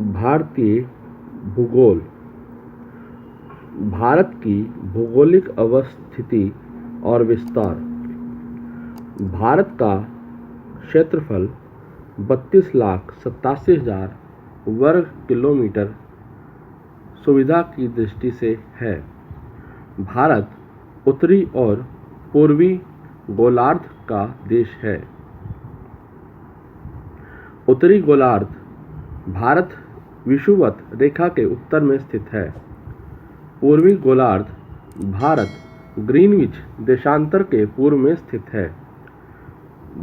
भारतीय भूगोल। भारत की भौगोलिक अवस्थिति और विस्तार। भारत का क्षेत्रफल 32,87,000 वर्ग किलोमीटर सुविधा की दृष्टि से है। भारत उत्तरी और पूर्वी गोलार्ध का देश है। उत्तरी गोलार्ध भारत विषुवत रेखा के उत्तर में स्थित है। पूर्वी गोलार्ध भारत ग्रीनविच देशांतर के पूर्व में स्थित है।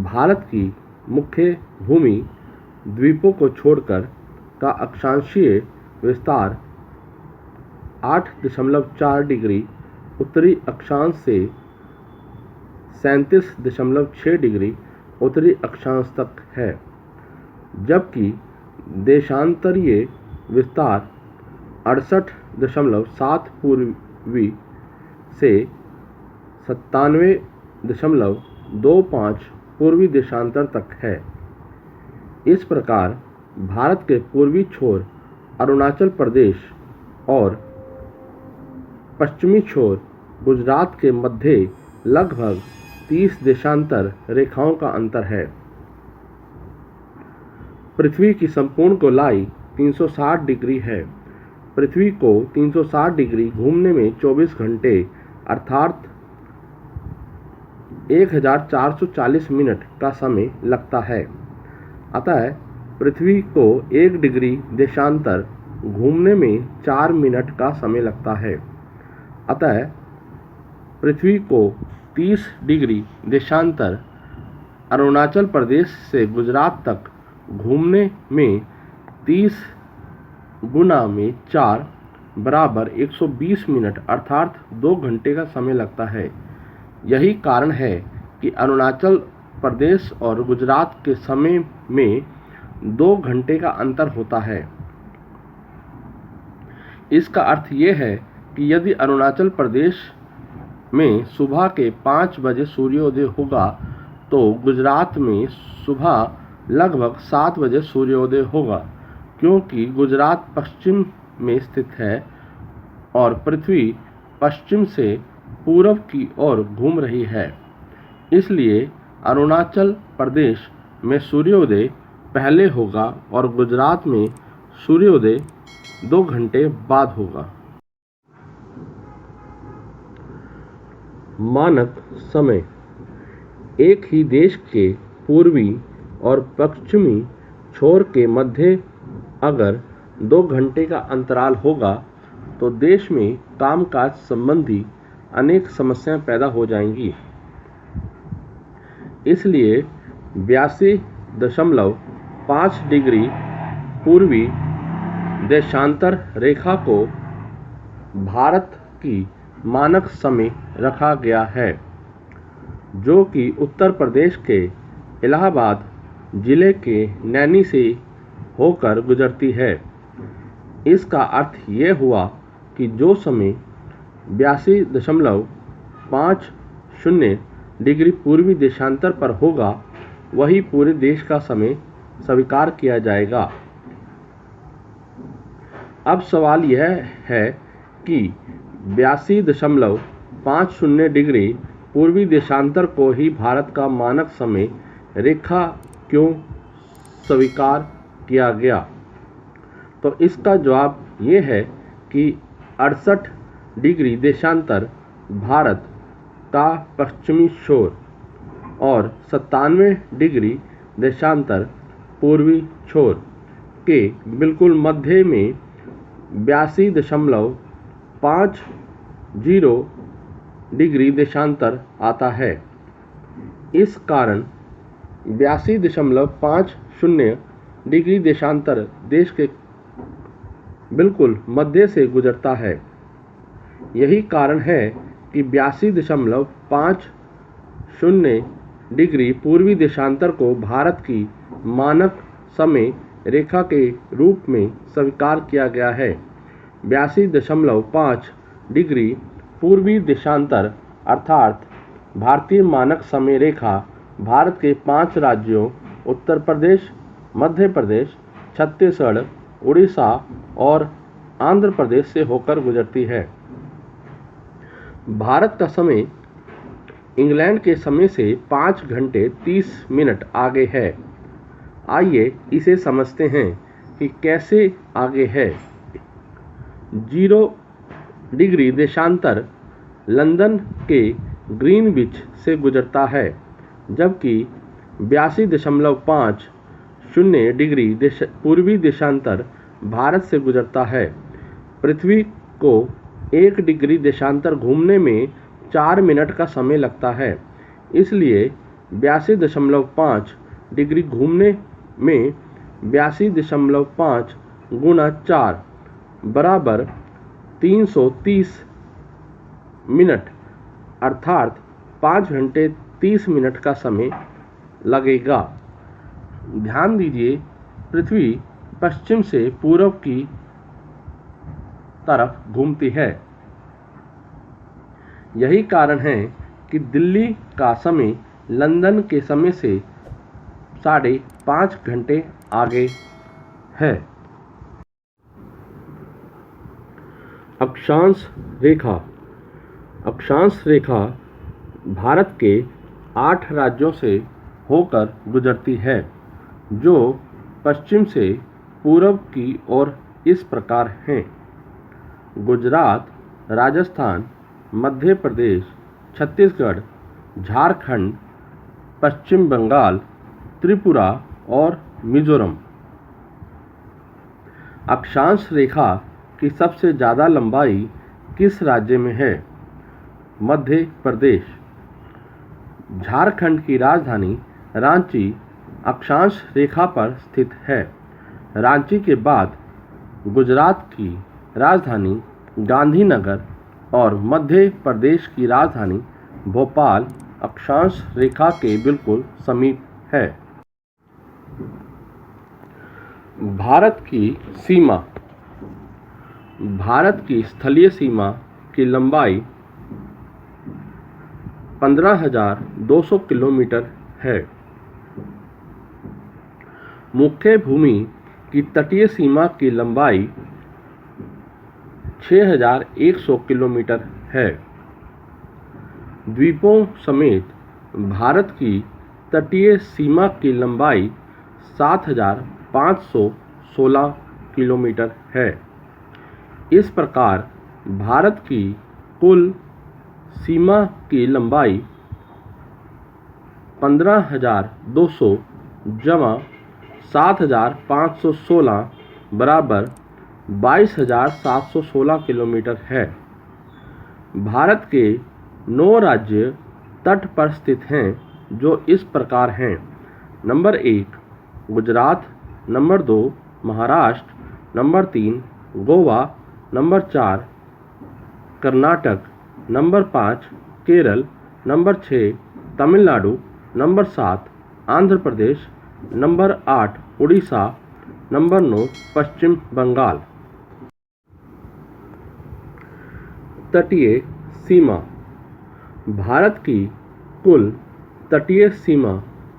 भारत की मुख्य भूमि द्वीपों को छोड़कर का अक्षांशीय विस्तार 8.4 डिग्री उत्तरी अक्षांश से 37.6 डिग्री उत्तरी अक्षांश तक है, जबकि देशांतरीय विस्तार 68.7 पूर्वी से 97.25 पूर्वी देशांतर तक है। इस प्रकार भारत के पूर्वी छोर अरुणाचल प्रदेश और पश्चिमी छोर गुजरात के मध्य लगभग 30 देशांतर रेखाओं का अंतर है। पृथ्वी की संपूर्ण गोलाई 360 डिग्री है। पृथ्वी को 360 डिग्री घूमने में 24 घंटे अर्थात 1440 मिनट का समय लगता है। अतः पृथ्वी को 1 डिग्री देशांतर घूमने में 4 मिनट का समय लगता है। अतः पृथ्वी को 30 डिग्री देशांतर अरुणाचल प्रदेश से गुजरात तक घूमने में 30 गुना में 4 बराबर 120 मिनट अर्थात 2 घंटे का समय लगता है। यही कारण है कि अरुणाचल प्रदेश और गुजरात के समय में 2 घंटे का अंतर होता है। इसका अर्थ यह है कि यदि अरुणाचल प्रदेश में सुबह के 5 बजे सूर्योदय होगा तो गुजरात में सुबह लगभग 7 बजे सूर्योदय होगा, क्योंकि गुजरात पश्चिम में स्थित है और पृथ्वी पश्चिम से पूर्व की ओर घूम रही है। इसलिए अरुणाचल प्रदेश में सूर्योदय पहले होगा और गुजरात में सूर्योदय 2 घंटे बाद होगा। मानक समय। एक ही देश के पूर्वी और पश्चिमी छोर के मध्य अगर 2 घंटे का अंतराल होगा तो देश में कामकाज संबंधी अनेक समस्याएं पैदा हो जाएंगी। इसलिए 82.5 डिग्री पूर्वी देशांतर रेखा को भारत की मानक समय रखा गया है, जो कि उत्तर प्रदेश के इलाहाबाद जिले के नैनी से होकर गुजरती है। इसका अर्थ यह हुआ कि जो समय 82.50 डिग्री पूर्वी देशांतर पर होगा वही पूरे देश का समय स्वीकार किया जाएगा। अब सवाल यह है कि 82.50 डिग्री पूर्वी देशांतर को ही भारत का मानक समय रेखा क्यों स्वीकार किया गया? तो इसका जवाब ये है कि 68 डिग्री देशांतर भारत का पश्चिमी छोर और 97 डिग्री देशांतर पूर्वी छोर के बिल्कुल मध्य में 82.50 डिग्री देशांतर आता है। इस कारण 82.50 डिग्री देशांतर देश के बिल्कुल मध्य से गुजरता है। यही कारण है कि 82.50 डिग्री पूर्वी देशांतर को भारत की मानक समय रेखा के रूप में स्वीकार किया गया है। 82.5 डिग्री पूर्वी देशांतर अर्थात भारतीय मानक समय रेखा भारत के 5 राज्यों उत्तर प्रदेश, मध्य प्रदेश, छत्तीसगढ़, उड़ीसा और आंध्र प्रदेश से होकर गुजरती है। भारत का समय इंग्लैंड के समय से 5 घंटे 30 मिनट आगे है। आइए इसे समझते हैं कि कैसे आगे है। 0 डिग्री देशांतर लंदन के ग्रीनविच से गुजरता है, जबकि 82.50 डिग्री पूर्वी देशांतर भारत से गुजरता है। पृथ्वी को 1 डिग्री देशांतर घूमने में 4 मिनट का समय लगता है, इसलिए 82.5 डिग्री घूमने में 82.5 गुणा 4 बराबर 330 मिनट अर्थात 5 घंटे 30 मिनट का समय लगेगा। ध्यान दीजिए, पृथ्वी पश्चिम से पूर्व की तरफ घूमती है। यही कारण है कि दिल्ली का समय लंदन के समय से 5.5 घंटे आगे है। अक्षांश रेखा। अक्षांश रेखा भारत के 8 राज्यों से होकर गुजरती है, जो पश्चिम से पूर्व की ओर इस प्रकार हैं: गुजरात, राजस्थान, मध्य प्रदेश, छत्तीसगढ़, झारखंड, पश्चिम बंगाल, त्रिपुरा और मिजोरम। अक्षांश रेखा की सबसे ज़्यादा लंबाई किस राज्य में है? मध्य प्रदेश। झारखंड की राजधानी रांची अक्षांश रेखा पर स्थित है। रांची के बाद गुजरात की राजधानी गांधीनगर और मध्य प्रदेश की राजधानी भोपाल अक्षांश रेखा के बिल्कुल समीप है। भारत की सीमा। भारत की स्थलीय सीमा की लंबाई 15,200 किलोमीटर है। मुख्य भूमि की तटीय सीमा की लंबाई 6,100 किलोमीटर है। द्वीपों समेत भारत की तटीय सीमा की लंबाई 7,516 किलोमीटर है। इस प्रकार भारत की कुल सीमा की लंबाई 15,200 जमा 7,516 बराबर 22,716 किलोमीटर है। भारत के 9 राज्य तट पर स्थित हैं, जो इस प्रकार हैं: number 1 Gujarat, number 2 Maharashtra, number 3 Goa, number 4 Karnataka, number 5 Kerala, number 6 Tamil Nadu, number 7 Andhra Pradesh, number 8 Orissa, number 9 Paschim Bangal. तटीय सीमा। भारत की कुल तटीय सीमा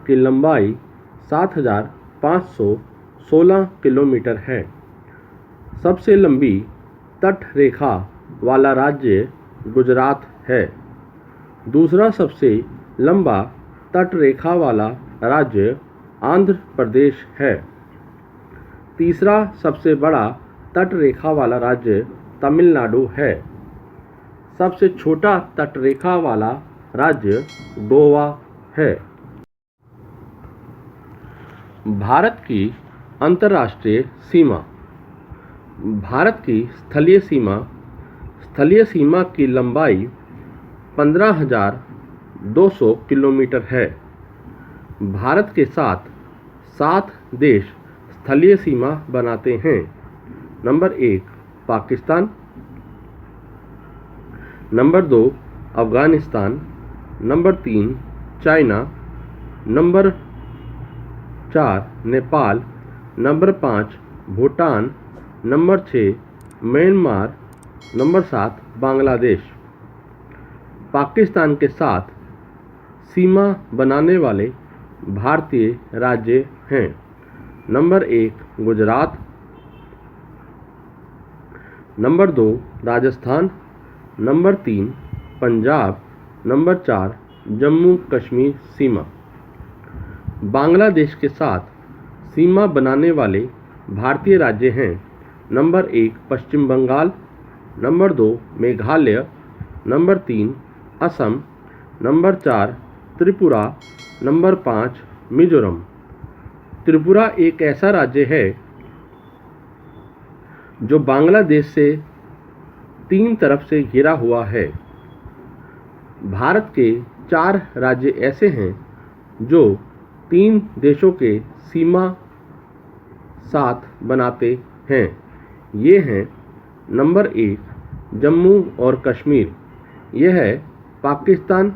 की लंबाई 7,516 किलोमीटर है। सबसे लंबी तट रेखा वाला राज्य गुजरात है। दूसरा सबसे लंबा तट रेखा वाला राज्य आंध्र प्रदेश है। तीसरा सबसे बड़ा तट रेखा वाला राज्य तमिलनाडु है। सबसे छोटा तट रेखा वाला राज्य गोवा है। भारत की अंतर्राष्ट्रीय सीमा। भारत की स्थलीय सीमा की लंबाई 15,200 किलोमीटर है। भारत के साथ 7 देश स्थलीय सीमा बनाते हैं। Number 1 Pakistan, number 2 Afghanistan, number 3 China, number 4 Nepal, number 5 Bhutan, number 6 Myanmar, number 7 Bangladesh. Pakistan के साथ सीमा बनाने वाले भारतीय राज्य हैं: number 1 Gujarat, number 2 Rajasthan, number 3 Punjab, number 4 Jammu Kashmir सीमा। बांग्लादेश के साथ सीमा बनाने वाले भारतीय राज्य हैं। Number 1 Paschim Bangal, number 2 Meghalaya, number 3 Assam, number 4 Tripura, number 5 Mizoram. Tripura एक ऐसा राज्य है जो बांग्लादेश से 3 तरफ से घिरा हुआ है। भारत के 4 राज्य ऐसे हैं जो 3 देशों के सीमा साथ बनाते हैं। ये हैं नंबर 1 जम्मू और कश्मीर, यह है पाकिस्तान,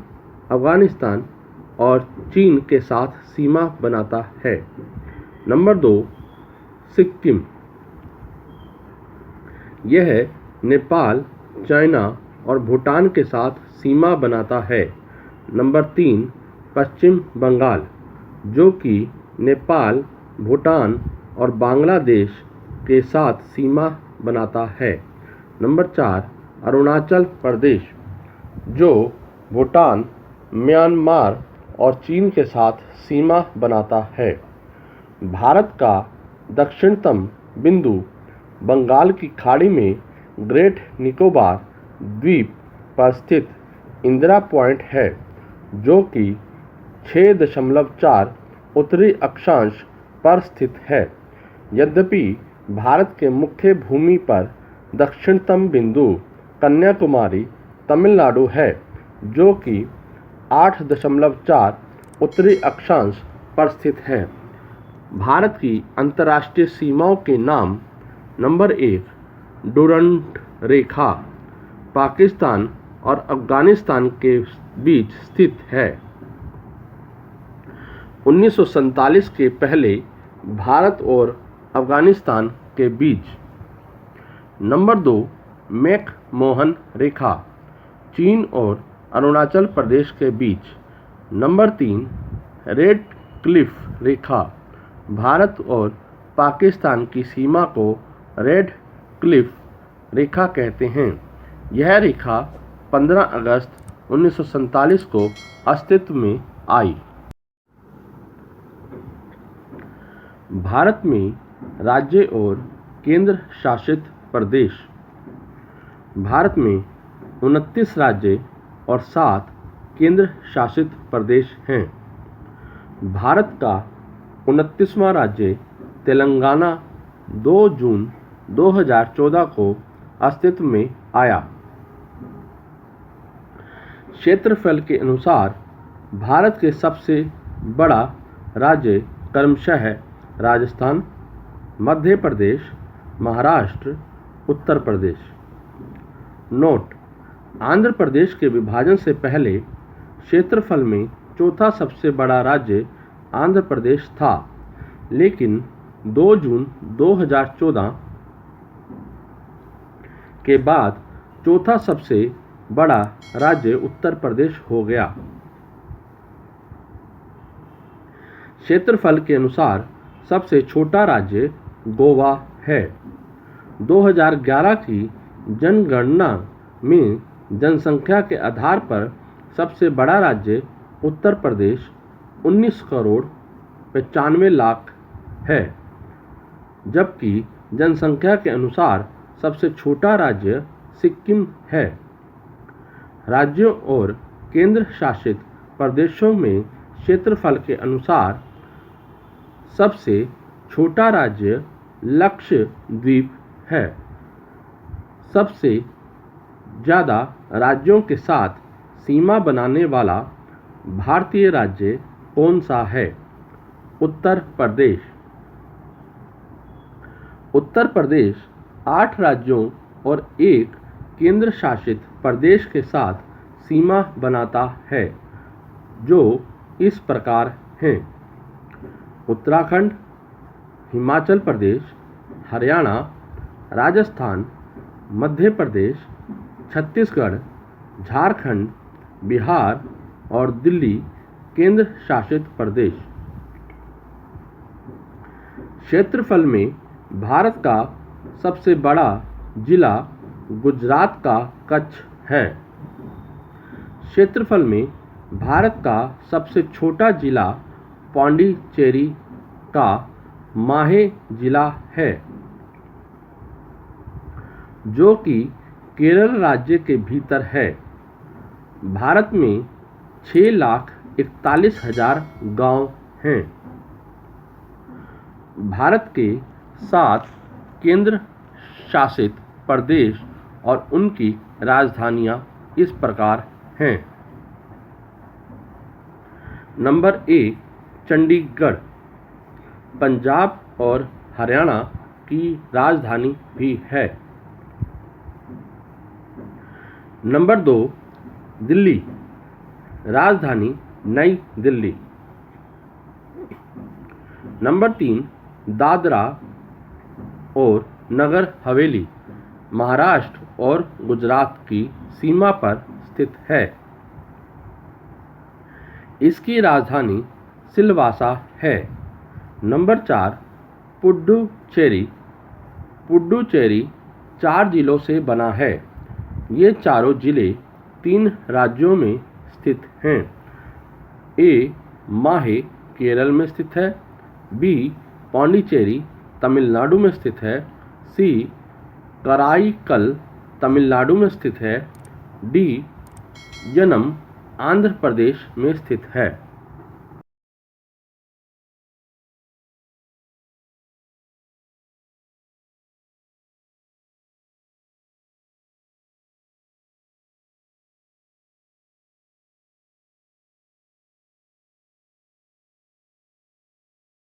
अफ़गानिस्तान और चीन के साथ सीमा बनाता है। नंबर 2 सिक्किम, यह है नेपाल, चाइना और भूटान के साथ सीमा बनाता है। नंबर 3 पश्चिम बंगाल, जो कि नेपाल, भूटान और बांग्लादेश के साथ सीमा बनाता है। नंबर 4 अरुणाचल प्रदेश, जो भूटान, म्यांमार और चीन के साथ सीमा बनाता है। भारत का दक्षिणतम बिंदु बंगाल की खाड़ी में ग्रेट निकोबार द्वीप पर स्थित इंदिरा पॉइंट है, जो कि 6.4 उत्तरी अक्षांश पर स्थित है। यद्यपि भारत के मुख्य भूमि पर दक्षिणतम बिंदु कन्याकुमारी, तमिलनाडु है, जो कि 8.4 उत्तरी अक्षांश पर स्थित है। भारत की अंतर्राष्ट्रीय सीमाओं के नाम: नंबर 1 डुरंड रेखा, पाकिस्तान और अफगानिस्तान के बीच स्थित है। 1947 के पहले भारत और अफगानिस्तान के बीच। नंबर 2 मैक-मोहन रेखा, चीन और अरुणाचल प्रदेश के बीच। नंबर 3 रेड क्लिफ रेखा, भारत और पाकिस्तान की सीमा को रेड क्लिफ रेखा कहते हैं। यह रेखा 15 अगस्त 1947 को अस्तित्व में आई। भारत में राज्य और केंद्र शासित प्रदेश। भारत में 29 राज्य और 7 केंद्र शासित प्रदेश हैं। भारत का 29वां राज्य तेलंगाना 2 जून 2014 को अस्तित्व में आया। क्षेत्रफल के अनुसार भारत के सबसे बड़ा राज्य क्रमशः राजस्थान, मध्य प्रदेश, महाराष्ट्र, उत्तर प्रदेश। नोट: आंध्र प्रदेश के विभाजन से पहले क्षेत्रफल में चौथा सबसे बड़ा राज्य आंध्र प्रदेश था, लेकिन 2 जून 2014 के बाद चौथा सबसे बड़ा राज्य उत्तर प्रदेश हो गया। क्षेत्रफल के अनुसार सबसे छोटा राज्य गोवा है। 2011 की जनगणना में जनसंख्या के आधार पर सबसे बड़ा राज्य उत्तर प्रदेश 19 करोड़ 95 लाख है, जबकि जनसंख्या के अनुसार सबसे छोटा राज्य सिक्किम है। राज्यों और केंद्र शासित प्रदेशों में क्षेत्रफल के अनुसार सबसे छोटा राज्य लक्षद्वीप है। सबसे ज़्यादा राज्यों के साथ सीमा बनाने वाला भारतीय राज्य कौन सा है? उत्तर प्रदेश। उत्तर प्रदेश 8 राज्यों और 1 केंद्र शासित प्रदेश के साथ सीमा बनाता है, जो इस प्रकार हैं: उत्तराखंड, हिमाचल प्रदेश, हरियाणा, राजस्थान, मध्य प्रदेश, छत्तीसगढ़, झारखंड, बिहार और दिल्ली केंद्र शासित प्रदेश। क्षेत्रफल में भारत का सबसे बड़ा जिला गुजरात का कच्छ है। क्षेत्रफल में भारत का सबसे छोटा जिला पांडिचेरी का माहे जिला है, जो कि केरल राज्य के भीतर है। भारत में 6,41,000 गांव हैं। भारत के 7 केंद्र शासित प्रदेश और उनकी राजधानियां इस प्रकार हैं। नंबर 1 चंडीगढ़ पंजाब और हरियाणा की राजधानी भी है। नंबर 2 दिल्ली राजधानी नई दिल्ली। नंबर 3 दादरा और नगर हवेली महाराष्ट्र और गुजरात की सीमा पर स्थित है। इसकी राजधानी सिलवासा है। नंबर 4 पुडुचेरी। पुडुचेरी 4 जिलों से बना है। ये चारों जिले 3 राज्यों में स्थित हैं। ए माहे केरल में स्थित है, बी पांडिचेरी तमिलनाडु में स्थित है, सी कराईकल तमिलनाडु में स्थित है, डी यनम आंध्र प्रदेश में स्थित है।